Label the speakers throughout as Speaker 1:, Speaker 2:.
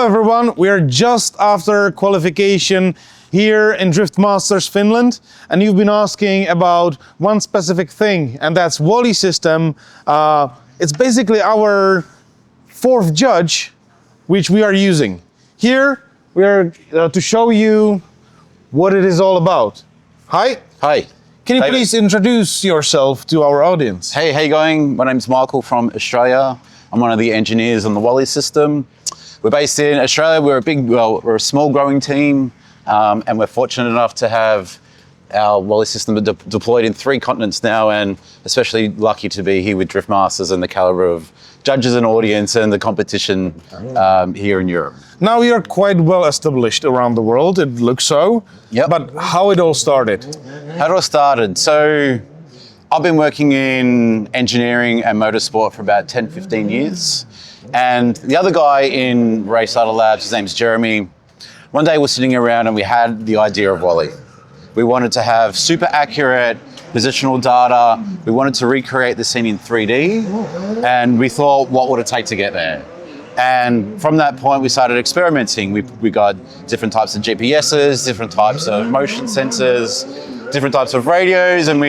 Speaker 1: Hello everyone, we are just after qualification here in Drift Masters Finland, and you've been asking about one specific thing, and that's Wally system. It's basically our fourth judge, which we are using. Here we are to show you what it is all about. Hi.
Speaker 2: Hi.
Speaker 1: Can you please introduce yourself to our audience?
Speaker 2: Hey, how you going? My name's Michael from Australia. I'm one of the engineers on the Wally system. We're based in Australia. We're a small growing team, and we're fortunate enough to have our Wally system deployed in 3 continents now, and especially lucky to be here with Drift Masters and the caliber of judges and audience and the competition here in Europe.
Speaker 1: Now you're quite well established around the world, it looks so.
Speaker 2: Yep.
Speaker 1: But how it all started?
Speaker 2: How it all started? So I've been working in engineering and motorsport for about 10, 15 years. And the other guy in RaceData Labs, his name's Jeremy, one day we're sitting around and we had the idea of Wally. We wanted to have super accurate positional data. We wanted to recreate the scene in 3D. And we thought, what would it take to get there? And from that point, we started experimenting. We got different types of GPSs, different types of motion sensors, different types of radios, and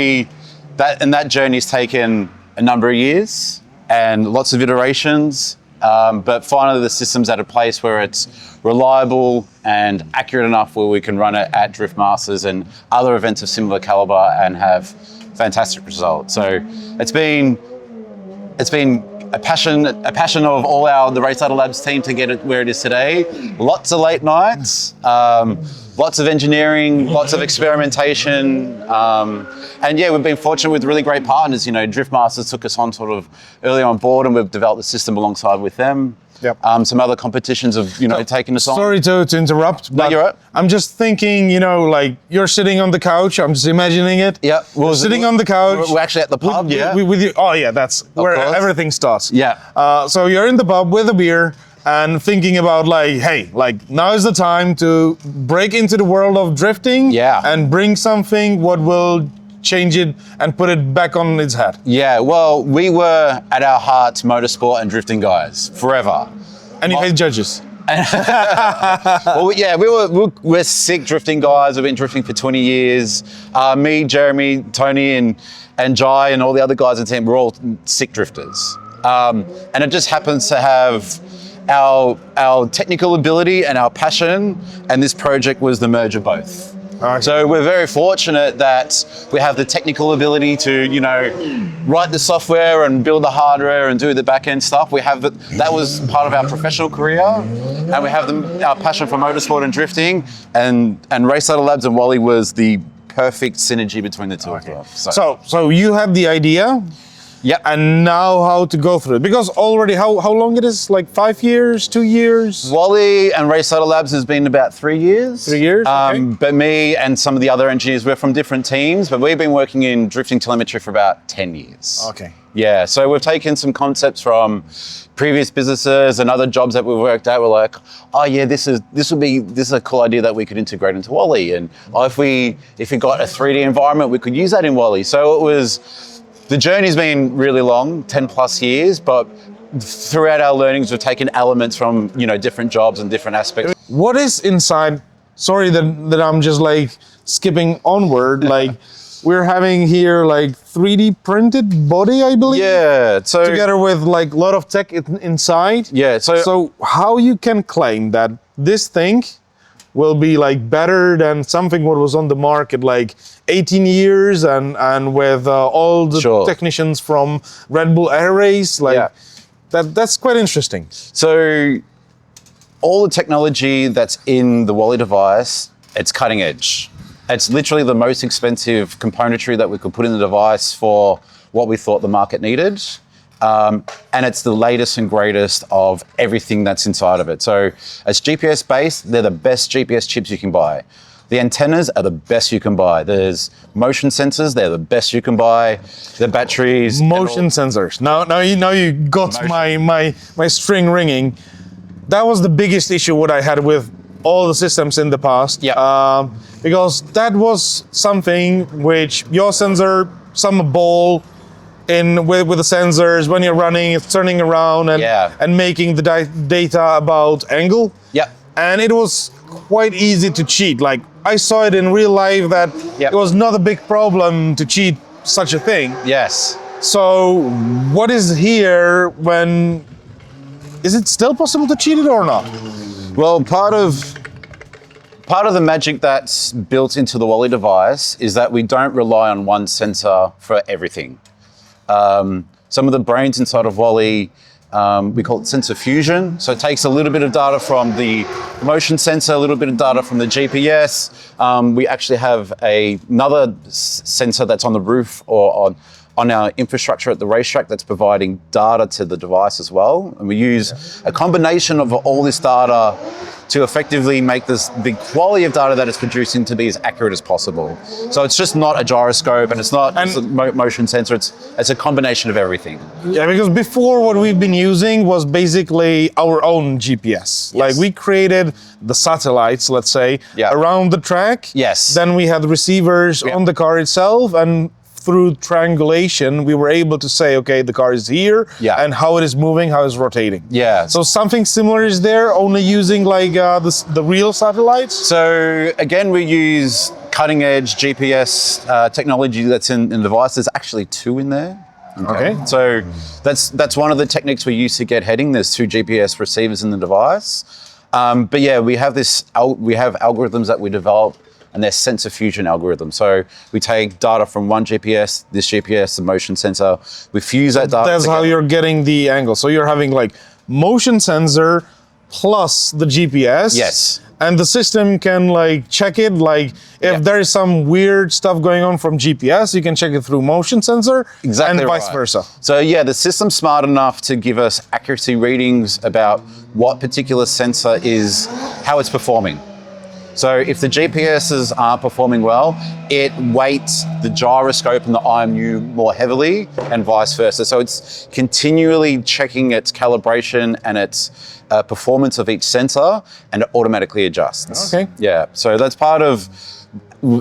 Speaker 2: that journey's taken a number of years and lots of iterations. But finally, the system's at a place where it's reliable and accurate enough where we can run it at Drift Masters and other events of similar caliber and have fantastic results. So it's been a passion of all the RaceData Labs team to get it where it is today. Lots of late nights, lots of engineering, lots of experimentation, and yeah, we've been fortunate with really great partners. You know, Drift Masters took us on sort of early on board, and we've developed the system alongside with them.
Speaker 1: Yep.
Speaker 2: Some other competitions have, taken us on.
Speaker 1: Sorry to interrupt, but
Speaker 2: No, you're right.
Speaker 1: I'm just thinking, like you're sitting on the couch. I'm just imagining it.
Speaker 2: Yeah,
Speaker 1: We're sitting on the couch.
Speaker 2: We're actually at the pub.
Speaker 1: With you. Oh yeah, that's where
Speaker 2: course.
Speaker 1: everything starts.
Speaker 2: Yeah.
Speaker 1: So you're in the pub with a beer and thinking about now is the time to break into the world of drifting.
Speaker 2: Yeah.
Speaker 1: And bring something what will change it and put it back on its head.
Speaker 2: Yeah, well, we were at our hearts motorsport and drifting guys forever.
Speaker 1: And you hate judges.
Speaker 2: Well, yeah, we're sick drifting guys. We've been drifting for 20 years. Me, Jeremy, Tony, and Jai, and all the other guys in the team, we're all sick drifters. And it just happens to have our technical ability and our passion, and this project was the merge of both.
Speaker 1: Okay.
Speaker 2: So we're very fortunate that we have the technical ability to, write the software and build the hardware and do the back-end stuff. We have that was part of our professional career, and we have our passion for motorsport and drifting, and RaceData Labs and Wally was the perfect synergy between the two of us.
Speaker 1: So you had the idea.
Speaker 2: Yep.
Speaker 1: And now how to go through it? Because already, how long it is? Like 5 years, 2 years?
Speaker 2: Wally and RaceData Labs has been about 3 years.
Speaker 1: 3 years, okay.
Speaker 2: But me and some of the other engineers, we're from different teams, but we've been working in drifting telemetry for about 10 years.
Speaker 1: Okay.
Speaker 2: Yeah, so we've taken some concepts from previous businesses and other jobs that we've worked at. We're like, oh yeah, this is a cool idea that we could integrate into Wally. And if we got a 3D environment, we could use that in Wally. So the journey's been really long, 10 plus years, but throughout our learnings, we've taken elements from, different jobs and different aspects.
Speaker 1: What is inside? Sorry that I'm just skipping onward. We're having here 3D printed body, I believe.
Speaker 2: Yeah. So
Speaker 1: together with a lot of tech inside.
Speaker 2: Yeah.
Speaker 1: So how you can claim that this thing will be better than something what was on the market 18 years and with all the technicians from Red Bull Air Race, that's quite interesting.
Speaker 2: So all the technology that's in the Wally device, it's cutting edge. It's literally the most expensive componentry that we could put in the device for what we thought the market needed. And it's the latest and greatest of everything that's inside of it. So it's GPS based, they're the best GPS chips you can buy. The antennas are the best you can buy. There's motion sensors, they're the best you can buy. The batteries.
Speaker 1: Motion sensors. Now you got my string ringing. That was the biggest issue what I had with all the systems in the past.
Speaker 2: Yeah.
Speaker 1: Because that was something which your sensor, some ball, with the sensors when you're running, it's turning around and making the data about angle. and it was quite easy to cheat. Like I saw it in real life that
Speaker 2: Yep.
Speaker 1: it was not a big problem to cheat such a thing.
Speaker 2: Yes.
Speaker 1: So what is here when, is it still possible to cheat it or not?
Speaker 2: Well, part of the magic that's built into the Wally device is that we don't rely on one sensor for everything. Some of the brains inside of Wally, we call it sensor fusion. So it takes a little bit of data from the motion sensor, a little bit of data from the GPS. We actually have another sensor that's on the roof or on our infrastructure at the racetrack that's providing data to the device as well. And we use a combination of all this data to effectively make the quality of data that it's producing to be as accurate as possible. So it's just not a gyroscope and it's not just a motion sensor, it's a combination of everything.
Speaker 1: Yeah, because before what we've been using was basically our own GPS.
Speaker 2: Yes.
Speaker 1: Like we created the satellites, let's say,
Speaker 2: Yeah.
Speaker 1: around the track.
Speaker 2: Yes.
Speaker 1: Then we had receivers
Speaker 2: Yeah.
Speaker 1: on the car itself, and through triangulation, we were able to say, okay, the car is here,
Speaker 2: Yeah.
Speaker 1: and how it is moving, how it's rotating.
Speaker 2: Yeah.
Speaker 1: So something similar is there, only using like the real satellites?
Speaker 2: So again, we use cutting edge GPS technology that's in the device. There's actually two in there.
Speaker 1: Okay.
Speaker 2: So that's one of the techniques we use to get heading. There's two GPS receivers in the device. But yeah, we have algorithms that we develop, and they're sensor fusion algorithms. So we take data from one GPS, this GPS, the motion sensor. We fuse that data.
Speaker 1: That's how you're getting the angle. So you're having like motion sensor plus the GPS.
Speaker 2: Yes.
Speaker 1: And the system can like check it, like if
Speaker 2: Yeah.
Speaker 1: there is some weird stuff going on from GPS, you can check it through motion sensor,
Speaker 2: Exactly
Speaker 1: and vice
Speaker 2: right.
Speaker 1: versa.
Speaker 2: So yeah, the system's smart enough to give us accuracy readings about what particular sensor is, how it's performing. So if the GPSs aren't performing well, it weights the gyroscope and the IMU more heavily and vice versa. So it's continually checking its calibration and its performance of each sensor, and it automatically adjusts.
Speaker 1: Okay.
Speaker 2: Yeah, so that's part of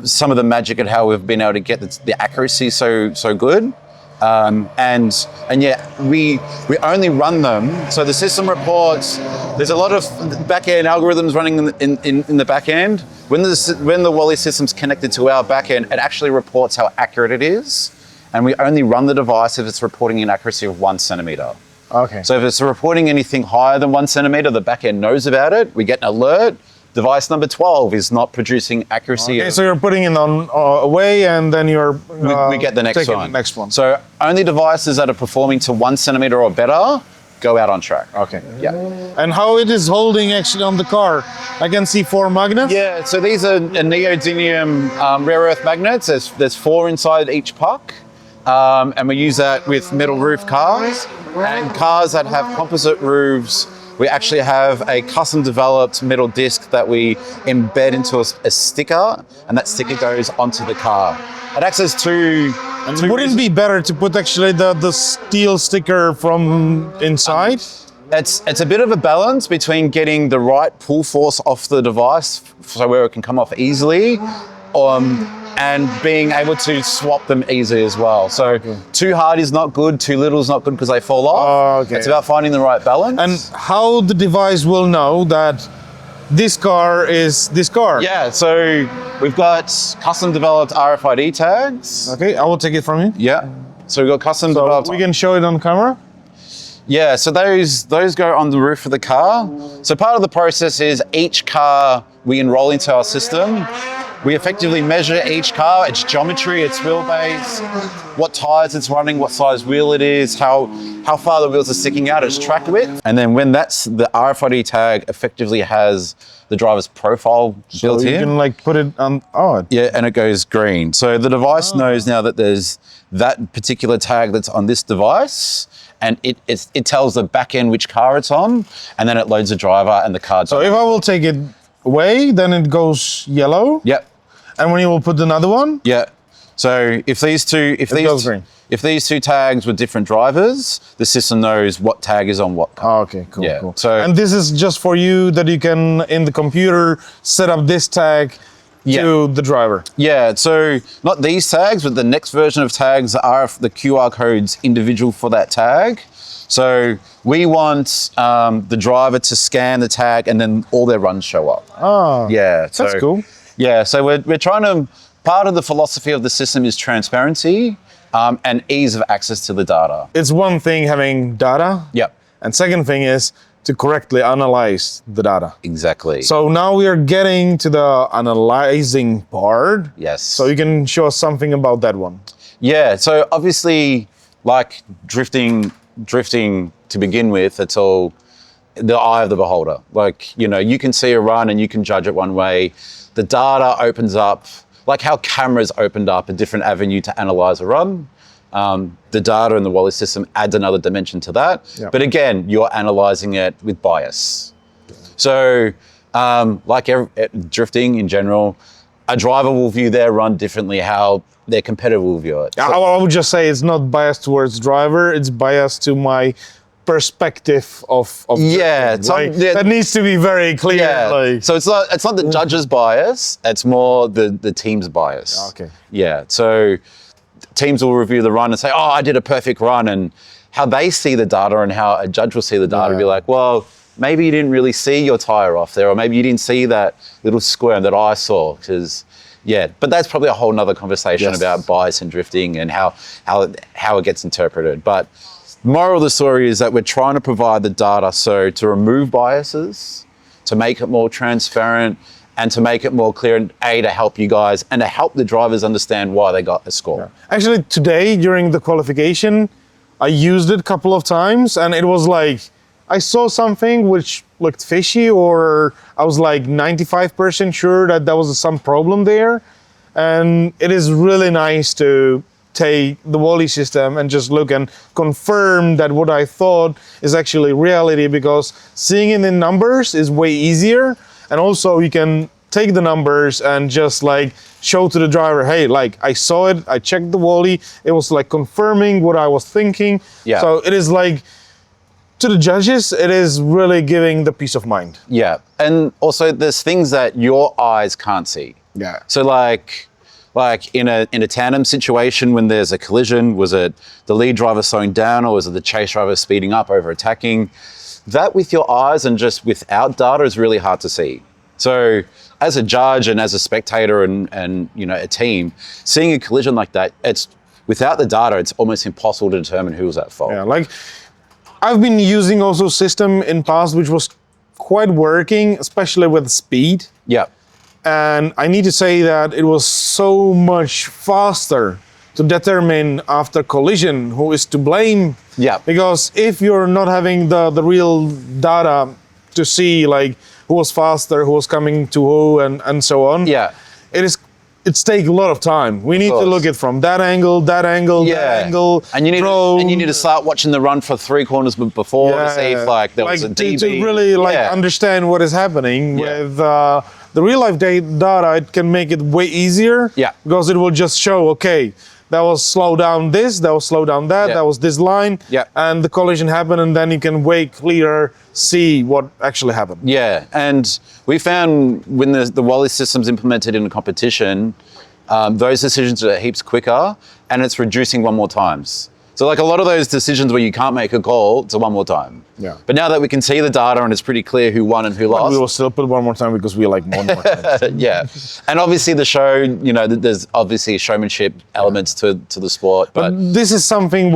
Speaker 2: some of the magic at how we've been able to get the accuracy so good. And yeah, we only run them. So the system reports. There's a lot of back-end algorithms running in the back end. When the Wally system's connected to our back end, it actually reports how accurate it is. And we only run the device if it's reporting an accuracy of 1 centimeter.
Speaker 1: Okay.
Speaker 2: So if it's reporting anything higher than 1 centimeter, the back end knows about it. We get an alert. Device number 12 is not producing accuracy.
Speaker 1: Okay, so you're putting it on away, and then you're
Speaker 2: We get the next
Speaker 1: taking
Speaker 2: one.
Speaker 1: the next one.
Speaker 2: So only devices that are performing to 1 centimeter or better go out on track.
Speaker 1: Okay.
Speaker 2: Yeah.
Speaker 1: And how it is holding actually on the car? I can see 4 magnets.
Speaker 2: Yeah. So these are neodymium rare earth magnets. There's 4 inside each puck. And we use that with metal roof cars. And cars that have composite roofs, we actually have a custom developed metal disc that we embed into a sticker, and that sticker goes onto the car. It acts as two.
Speaker 1: Wouldn't it be better to put actually the steel sticker from inside?
Speaker 2: It's a bit of a balance between getting the right pull force off the device, so where it can come off easily, and being able to swap them easily as well. So too hard is not good, too little is not good because they fall off.
Speaker 1: Oh, okay.
Speaker 2: It's about finding the right balance.
Speaker 1: And how the device will know that this car is this car?
Speaker 2: yeah, so we've got custom developed RFID tags.
Speaker 1: Okay, I will take it from you.
Speaker 2: Yeah. So we've got custom
Speaker 1: So
Speaker 2: developed.
Speaker 1: we can show it on camera.
Speaker 2: Yeah, so those go on the roof of the car. So part of the process is each car we enroll into our system. We effectively measure each car, its geometry, its wheelbase, what tires it's running, what size wheel it is, how far the wheels are sticking out, its track width. And then when the RFID tag effectively has the driver's profile built
Speaker 1: So you
Speaker 2: in.
Speaker 1: can like put it on. Oh,
Speaker 2: Yeah, and it goes green. So the device knows now that there's that particular tag that's on this device, and it tells the back end which car it's on, and then it loads the driver and the car.
Speaker 1: so if I will take it away, then it goes yellow.
Speaker 2: Yep.
Speaker 1: And when you will put another one,
Speaker 2: Yeah. So if these
Speaker 1: goes green.
Speaker 2: if these two tags were different drivers, the system knows what tag is on what car.
Speaker 1: oh, okay, cool,
Speaker 2: Yeah,
Speaker 1: cool.
Speaker 2: so-
Speaker 1: and this is just for you that you can in the computer set up this tag to the driver.
Speaker 2: Yeah, so not these tags, but the next version of tags are the QR codes individual for that tag. So we want the driver to scan the tag and then all their runs show up.
Speaker 1: Oh,
Speaker 2: Yeah, so,
Speaker 1: that's cool.
Speaker 2: Yeah, so we're trying to, part of the philosophy of the system is transparency and ease of access to the data.
Speaker 1: It's one thing having data.
Speaker 2: Yep.
Speaker 1: And second thing is to correctly analyze the data.
Speaker 2: Exactly.
Speaker 1: So now we are getting to the analyzing part.
Speaker 2: Yes.
Speaker 1: So you can show us something about that one.
Speaker 2: Yeah, so obviously, like drifting to begin with, it's all the eye of the beholder. Like, you know, you can see a run and you can judge it one way. The data opens up, like how cameras opened up a different avenue to analyze a run. The data in the Wally system adds another dimension to that.
Speaker 1: Yep.
Speaker 2: But again, you're analyzing it with bias. So drifting in general, a driver will view their run differently how their competitor will view it. So,
Speaker 1: I would just say it's not biased towards driver, it's biased to my perspective of
Speaker 2: yeah,
Speaker 1: drifting, right? That needs to be very clear.
Speaker 2: Yeah.
Speaker 1: Like.
Speaker 2: So it's not the judge's bias, it's more the team's bias.
Speaker 1: Okay.
Speaker 2: Yeah. So teams will review the run and say, oh, I did a perfect run, and how they see the data and how a judge will see the data be like, well, maybe you didn't really see your tire off there, or maybe you didn't see that little squirm that I saw, because but that's probably a whole nother conversation about bias and drifting and how it gets interpreted. But moral of the story is that we're trying to provide the data so to remove biases, to make it more transparent, and to make it more clear, and to help you guys and to help the drivers understand why they got a score.
Speaker 1: Yeah. Actually, today during the qualification, I used it a couple of times, and it was like, I saw something which looked fishy, or I was like 95% sure that there was some problem there. And it is really nice to take the Wally system and just look and confirm that what I thought is actually reality, because seeing it in numbers is way easier. And also you can take the numbers and just like show to the driver, hey, like I saw it, I checked the Wally, it was like confirming what I was thinking.
Speaker 2: Yeah.
Speaker 1: So it is like, to the judges, it is really giving the peace of mind.
Speaker 2: Yeah. And also there's things that your eyes can't see.
Speaker 1: Yeah.
Speaker 2: So like in a tandem situation, when there's a collision, was it the lead driver slowing down, or was it the chase driver speeding up over attacking? That with your eyes and just without data is really hard to see. So as a judge and as a spectator and you know, a team, seeing a collision like that, it's without the data, it's almost impossible to determine who was at fault.
Speaker 1: Yeah, like I've been using also system in past which was quite working, especially with speed.
Speaker 2: Yeah.
Speaker 1: And I need to say that it was so much faster to determine after collision who is to blame.
Speaker 2: Yeah.
Speaker 1: Because if you're not having the real data to see like who was faster, who was coming to who, and so on.
Speaker 2: Yeah.
Speaker 1: It's take a lot of time. We need to look at from that angle, that angle, that angle.
Speaker 2: And you need to start watching the run for 3 corners before to see if like there was a DB.
Speaker 1: To really like understand what is happening with the real life data. It can make it way easier.
Speaker 2: Yeah.
Speaker 1: Because it will just show, okay, that was slow down this, that was slow down that, that was this line, and the collision happened, and then you can way clearer see what actually happened.
Speaker 2: Yeah, and we found when the Wally system's implemented in a competition, those decisions are heaps quicker, and it's reducing 1 more times. So like a lot of those decisions where you can't make a call, it's a 1 more time.
Speaker 1: Yeah.
Speaker 2: But now that we can see the data and it's pretty clear who won and who lost.
Speaker 1: We will still put 1 more time because we like 1 more time.
Speaker 2: Yeah. And obviously the show, you know, there's obviously showmanship elements to the sport.
Speaker 1: But this is something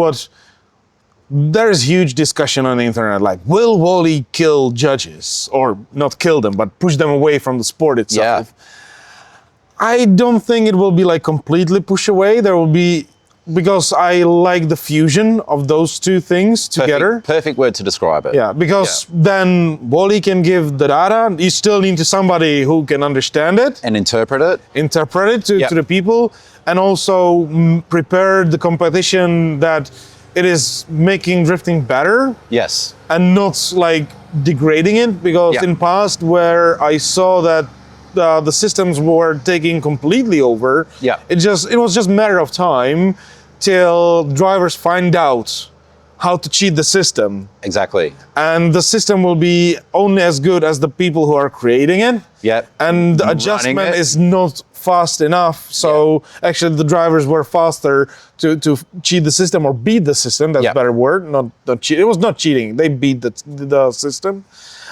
Speaker 1: there is huge discussion on the internet, like, will Wally kill judges? Or not kill them, but push them away from the sport itself. Yeah. I don't think it will be like completely pushed away. There will be, because I like the fusion of those two things together.
Speaker 2: Perfect word to describe it.
Speaker 1: Yeah, because then Wally can give the data. You still need somebody who can understand it.
Speaker 2: And interpret it.
Speaker 1: To the people. And also prepare the competition that it is making drifting better.
Speaker 2: Yes.
Speaker 1: And not like degrading it. Because in past where I saw that the systems were taking completely over, it was just a matter of time till drivers find out how to cheat the system.
Speaker 2: Exactly.
Speaker 1: And the system will be only as good as the people who are creating it.
Speaker 2: Yeah.
Speaker 1: And the adjustment is not fast enough. So actually the drivers were faster to cheat the system or beat the system. That's a better word, not cheat. It was not cheating. They beat the system.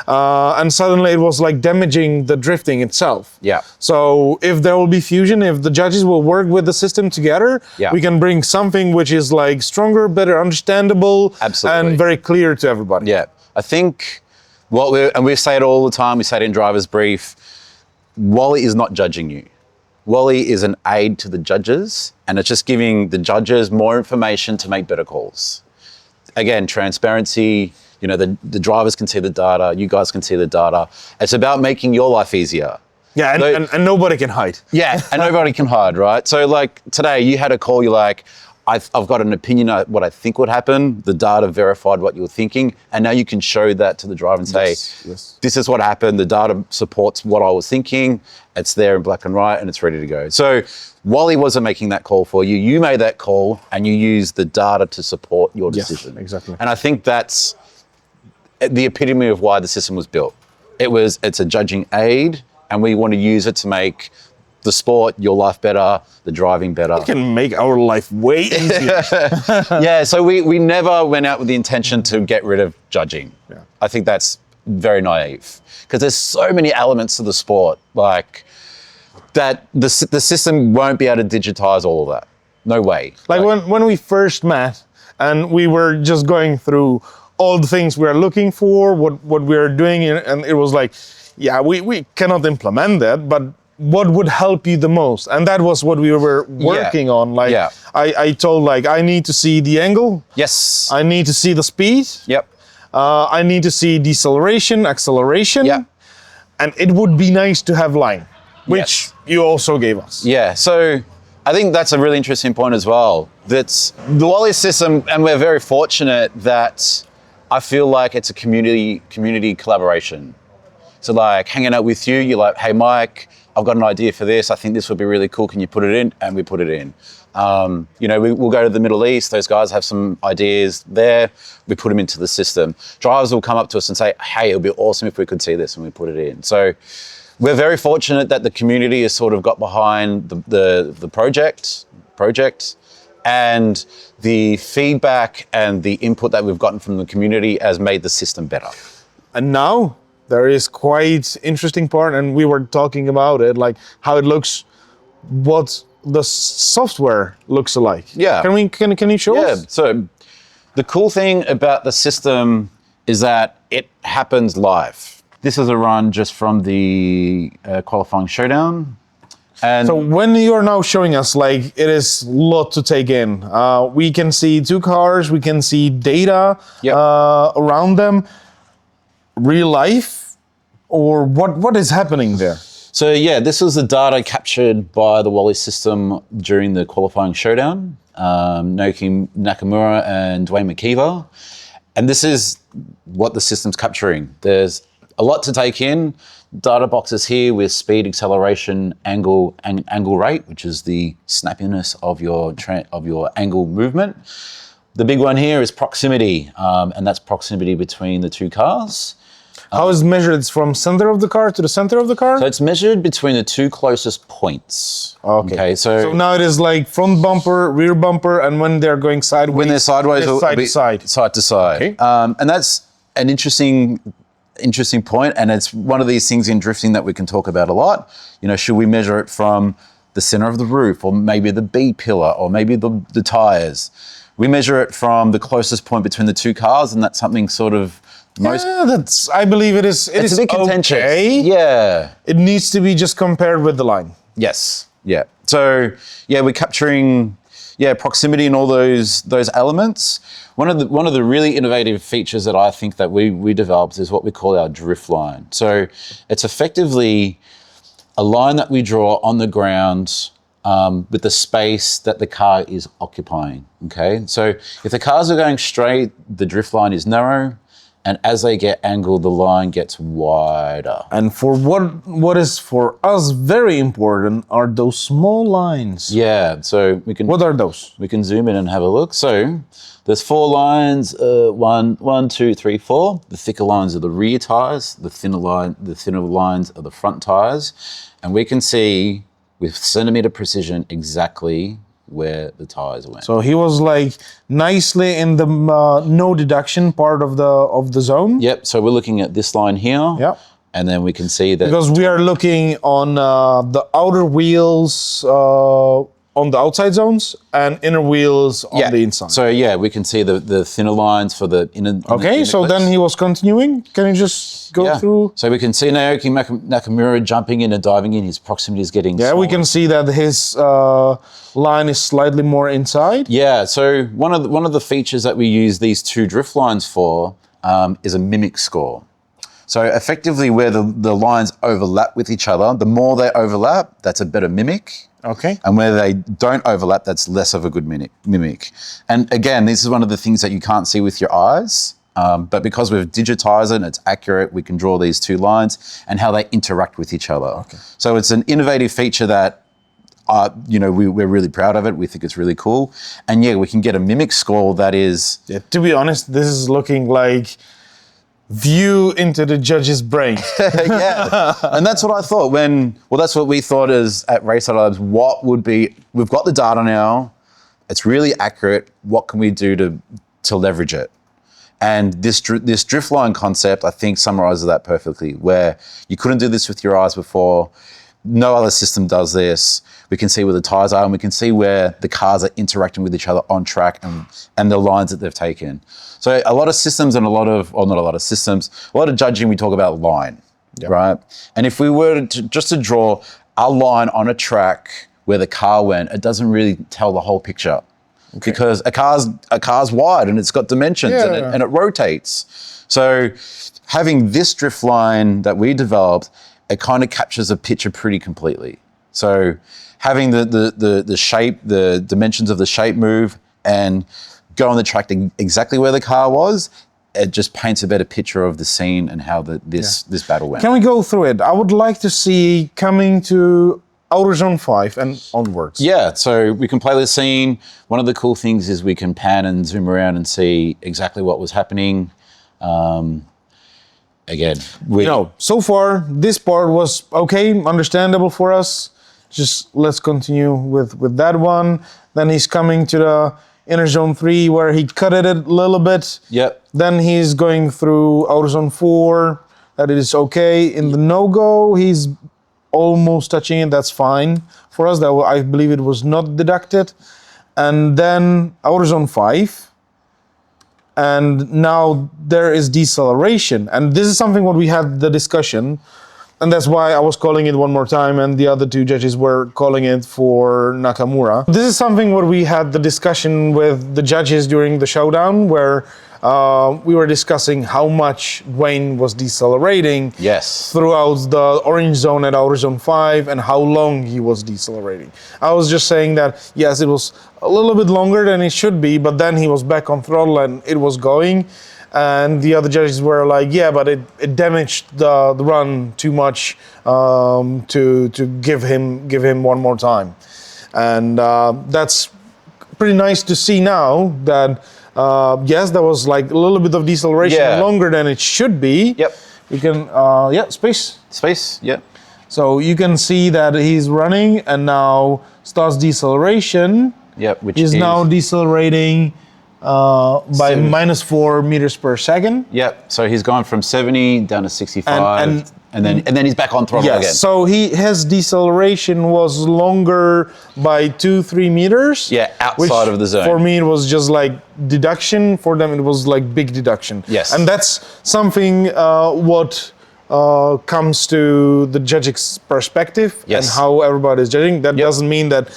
Speaker 1: And suddenly it was like damaging the drifting itself.
Speaker 2: Yeah.
Speaker 1: So if there will be fusion, if the judges will work with the system together, we can bring something which is like stronger, better understandable, and very clear to everybody.
Speaker 2: Yeah. I think we say it all the time, we say it in driver's brief, Wally is not judging you. Wally is an aid to the judges, and it's just giving the judges more information to make better calls. Again, transparency, you know, the drivers can see the data, you guys can see the data. It's about making your life easier.
Speaker 1: Yeah, and nobody can hide.
Speaker 2: Yeah, and nobody can hide, right? So like today you had a call, you're like, I've got an opinion of what I think would happen. The data verified what you were thinking. And now you can show that to the driver and say, this is what happened. The data supports what I was thinking. It's there in black and white and it's ready to go. So Wally wasn't making that call for you. You made that call and you used the data to support your decision.
Speaker 1: Yes, exactly.
Speaker 2: And I think that's the epitome of why the system was built. It's a judging aid and we want to use it to make the sport, your life better, the driving better.
Speaker 1: It can make our life way easier.
Speaker 2: Yeah, so we never went out with the intention to get rid of judging. Yeah. I think that's very naive because there's so many elements to the sport, like that the system won't be able to digitize all of that. No way.
Speaker 1: Like when we first met and we were just going through all the things we are looking for, what we are doing, and it was like, yeah, we cannot implement that, but what would help you the most? And that was what we were working on. Like I told, like, I need to see the angle.
Speaker 2: Yes.
Speaker 1: I need to see the speed.
Speaker 2: Yep.
Speaker 1: I need to see deceleration, acceleration.
Speaker 2: Yeah.
Speaker 1: And it would be nice to have line, which you also gave us.
Speaker 2: Yeah. So I think that's a really interesting point as well. That's the Wally system, and we're very fortunate that I feel like it's a community collaboration. So like hanging out with you, you're like, hey Mike, I've got an idea for this. I think this would be really cool. Can you put it in? And we put it in. You know, we'll go to the Middle East. Those guys have some ideas there. We put them into the system. Drivers will come up to us and say, hey, it would be awesome if we could see this, and we put it in. So we're very fortunate that the community has sort of got behind the project, and the feedback and the input that we've gotten from the community has made the system better.
Speaker 1: And now there is quite interesting part, and we were talking about it, like how it looks, what the software looks like.
Speaker 2: Yeah.
Speaker 1: Can you show us?
Speaker 2: Yeah. So the cool thing about the system is that it happens live. This is a run just from the qualifying showdown. And
Speaker 1: so when you are now showing us, like, it is a lot to take in. We can see two cars, we can see data around them. Real life, or what is happening there?
Speaker 2: So yeah, this was the data captured by the Wally system during the qualifying showdown. Naoki Nakamura and Dwayne McKeever. And this is what the system's capturing. There's a lot to take in. Data boxes here with speed, acceleration, angle, and angle rate, which is the snappiness of your angle movement. The big one here is proximity, and that's proximity between the two cars.
Speaker 1: How is it measured? It's from center of the car to the center of the car?
Speaker 2: So it's measured between the two closest points.
Speaker 1: Okay. So now it is like front bumper, rear bumper, and when they're going sideways.
Speaker 2: When they're sideways,
Speaker 1: side to side.
Speaker 2: Side to side.
Speaker 1: Okay.
Speaker 2: And that's an interesting point, and it's one of these things in drifting that we can talk about a lot. You know, should we measure it from the center of the roof, or maybe the B pillar, or maybe the tires? We measure it from the closest point between the two cars, and that's something sort of
Speaker 1: I believe it is. It's
Speaker 2: a bit contentious.
Speaker 1: Okay.
Speaker 2: Yeah.
Speaker 1: It needs to be just compared with the line.
Speaker 2: Yes. Yeah. So yeah, we're capturing proximity and all those elements. One of the really innovative features that I think that we developed is what we call our drift line. So it's effectively a line that we draw on the ground with the space that the car is occupying. Okay. So if the cars are going straight, the drift line is narrow. And as they get angled, the line gets wider.
Speaker 1: And for what is for us very important are those small lines.
Speaker 2: Yeah, so we can...
Speaker 1: What are those?
Speaker 2: We can zoom in and have a look. So there's 4 lines, one, 2, 3, 4. The thicker lines are the rear tires. The thinner lines are the front tires. And we can see with centimeter precision exactly where the tires went.
Speaker 1: So he was like nicely in the no deduction part of the zone.
Speaker 2: Yep. So we're looking at this line here.
Speaker 1: Yep.
Speaker 2: And then we can see that
Speaker 1: Because we are looking on the outer wheels on the outside zones and inner wheels on the inside.
Speaker 2: So yeah, we can see the thinner lines for the inner.
Speaker 1: Okay,
Speaker 2: inner
Speaker 1: so
Speaker 2: clips.
Speaker 1: then he was continuing. Can you just go through?
Speaker 2: So we can see Naoki Nakamura jumping in and diving in. His proximity is getting
Speaker 1: Yeah, we
Speaker 2: smaller.
Speaker 1: can see that his line is slightly more inside.
Speaker 2: Yeah, so one of the features that we use these two drift lines for is a mimic score. So effectively where the lines overlap with each other, the more they overlap, that's a better mimic.
Speaker 1: Okay.
Speaker 2: And where they don't overlap, that's less of a good mimic. And again, this is one of the things that you can't see with your eyes, but because we've digitized it and it's accurate, we can draw these two lines and how they interact with each other. Okay. So it's an innovative feature that we're really proud of it. We think it's really cool. And yeah, we can get a mimic score that is...
Speaker 1: Yeah, to be honest, this is looking like view into the judge's brain.
Speaker 2: Yeah, and that's what I thought that's what we thought is at Race Labs. What would be, we've got the data now, it's really accurate, what can we do to leverage it? And this drift line concept, I think, summarizes that perfectly, where you couldn't do this with your eyes before. No other system does this. We can see where the tires are and we can see where the cars are interacting with each other on track and the lines that they've taken. So a lot of systems and not a lot of judging, we talk about line, right? And if we were to draw a line on a track where the car went, it doesn't really tell the whole picture. Okay. Because a car's wide and it's got dimensions and it rotates. So having this drift line that we developed, it kind of captures a picture pretty completely. So having the shape, the dimensions of the shape move and go on the track to exactly where the car was, it just paints a better picture of the scene and how this battle went.
Speaker 1: Can we go through it? I would like to see coming to Outer Zone 5 and onwards.
Speaker 2: Yeah, so we can play the scene. One of the cool things is we can pan and zoom around and see exactly what was happening. Again,
Speaker 1: so far this part was okay, understandable for us. Just let's continue with that one. Then he's coming to the Inner Zone 3 where he cut it a little bit.
Speaker 2: Yep.
Speaker 1: Then he's going through Outer Zone 4. That is okay. In the no-go, he's almost touching it. That's fine for us. I believe it was not deducted. And then Outer Zone 5. And now there is deceleration. And this is something what we had the discussion. And that's why I was calling it one more time and the other two judges were calling it for Nakamura. This is something what we had the discussion with the judges during the showdown where we were discussing how much Wayne was decelerating throughout the orange zone at Outer Zone 5 and how long he was decelerating. I was just saying that, yes, it was a little bit longer than it should be, but then he was back on throttle and it was going. And the other judges were like, yeah, but it damaged the run too much to give him one more time. And that's pretty nice to see now that, yes, there was like a little bit of deceleration longer than it should be.
Speaker 2: Yep.
Speaker 1: You can, space.
Speaker 2: Space, yep.
Speaker 1: So you can see that he's running and now starts deceleration.
Speaker 2: Yep, which
Speaker 1: is now decelerating by -4 meters per second.
Speaker 2: Yep. So he's gone from 70 down to 65, and then he's back on throttle again.
Speaker 1: So his deceleration was longer by 2-3 meters.
Speaker 2: Yeah, outside of the zone.
Speaker 1: For me, it was just like deduction. For them, it was like big deduction.
Speaker 2: Yes.
Speaker 1: And that's something what comes to the judge's perspective and how everybody is judging. That doesn't mean that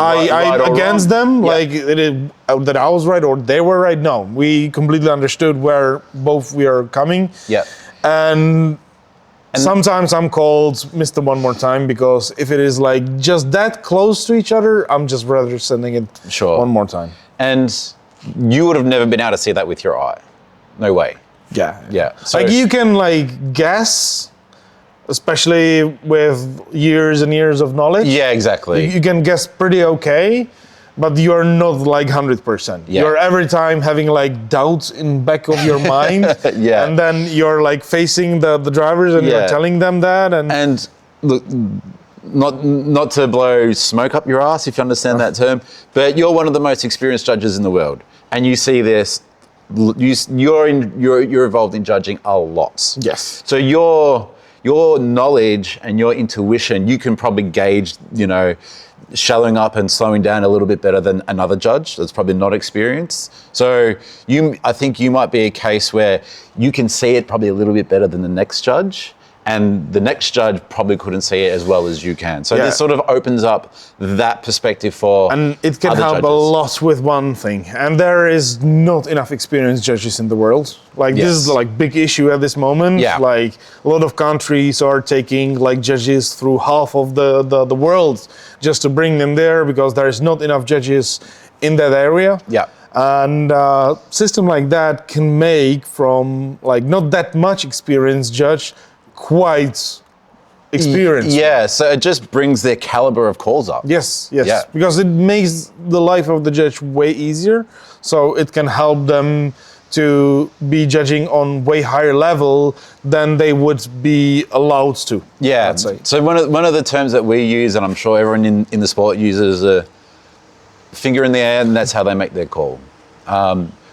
Speaker 1: I'm against them, like that I was right or they were right. No, we completely understood where both we are coming.
Speaker 2: Yeah.
Speaker 1: And sometimes I'm called Mr. One More Time because if it is like just that close to each other, I'm just rather sending it one more time.
Speaker 2: And you would have never been able to see that with your eye. No way.
Speaker 1: Yeah.
Speaker 2: Yeah. So,
Speaker 1: like you can like guess, especially with years and years of knowledge.
Speaker 2: Yeah, exactly.
Speaker 1: You can guess pretty okay, but you're not like 100%.
Speaker 2: Yeah.
Speaker 1: You're every time having like doubts in back of your mind.
Speaker 2: Yeah.
Speaker 1: And then you're like facing the drivers and you're telling them that.
Speaker 2: And look, not to blow smoke up your ass, if you understand that term, but you're one of the most experienced judges in the world, and you see this. You're involved in judging a lot.
Speaker 1: Yes.
Speaker 2: So your knowledge and your intuition, you can probably gauge, shallowing up and slowing down a little bit better than another judge that's probably not experienced. So I think you might be a case where you can see it probably a little bit better than the next judge, and the next judge probably couldn't see it as well as you can. So this sort of opens up that perspective for
Speaker 1: and it can
Speaker 2: other
Speaker 1: help
Speaker 2: judges.
Speaker 1: a lot with one thing, and there is not enough experienced judges in the world. Like this is like big issue at this moment.
Speaker 2: Yeah.
Speaker 1: Like a lot of countries are taking like judges through half of the world just to bring them there because there is not enough judges in that area.
Speaker 2: Yeah.
Speaker 1: And system like that can make from like not that much experienced judge quite experienced.
Speaker 2: Yeah, so it just brings their caliber of calls up.
Speaker 1: Yes,
Speaker 2: Yeah.
Speaker 1: because it makes the life of the judge way easier. So it can help them to be judging on way higher level than they would be allowed to.
Speaker 2: Yeah.
Speaker 1: Let's say.
Speaker 2: So one of the terms that we use, and I'm sure everyone in the sport uses, a finger in the air, and that's how they make their call.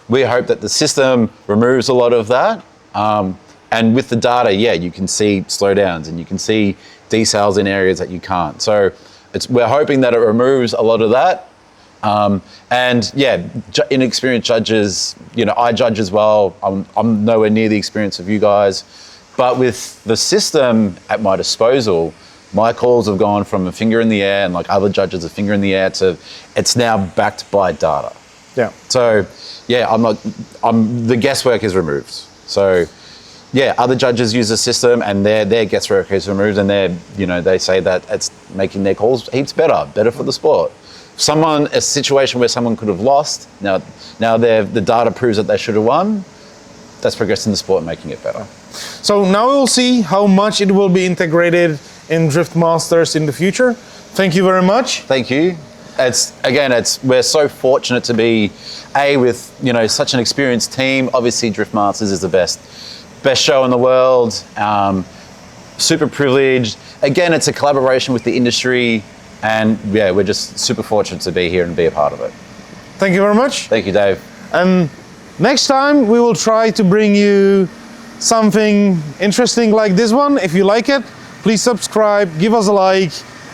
Speaker 2: We hope that the system removes a lot of that. And with the data, you can see slowdowns and you can see decels in areas that you can't. So we're hoping that it removes a lot of that. Inexperienced judges, I judge as well. I'm nowhere near the experience of you guys. But with the system at my disposal, my calls have gone from a finger in the air and like other judges a finger in the air to it's now backed by data.
Speaker 1: Yeah.
Speaker 2: So the guesswork is removed. So other judges use the system and their guesswork is removed, and they say that it's making their calls heaps better for the sport. A situation where someone could have lost, now the data proves that they should have won. That's progressing the sport and making it better.
Speaker 1: So now we'll see how much it will be integrated in Drift Masters in the future. Thank you very much.
Speaker 2: Thank you. We're so fortunate to be with such an experienced team. Obviously, Drift Masters is the best show in the world. Super privileged. Again, it's a collaboration with the industry, and we're just super fortunate to be here and be a part of it.
Speaker 1: Thank you very much.
Speaker 2: Thank you, Dave.
Speaker 1: And next time we will try to bring you something interesting like this one. If you like it, please subscribe, give us a like,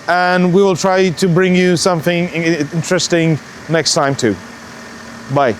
Speaker 1: and we will try to bring you something interesting next time too. Bye.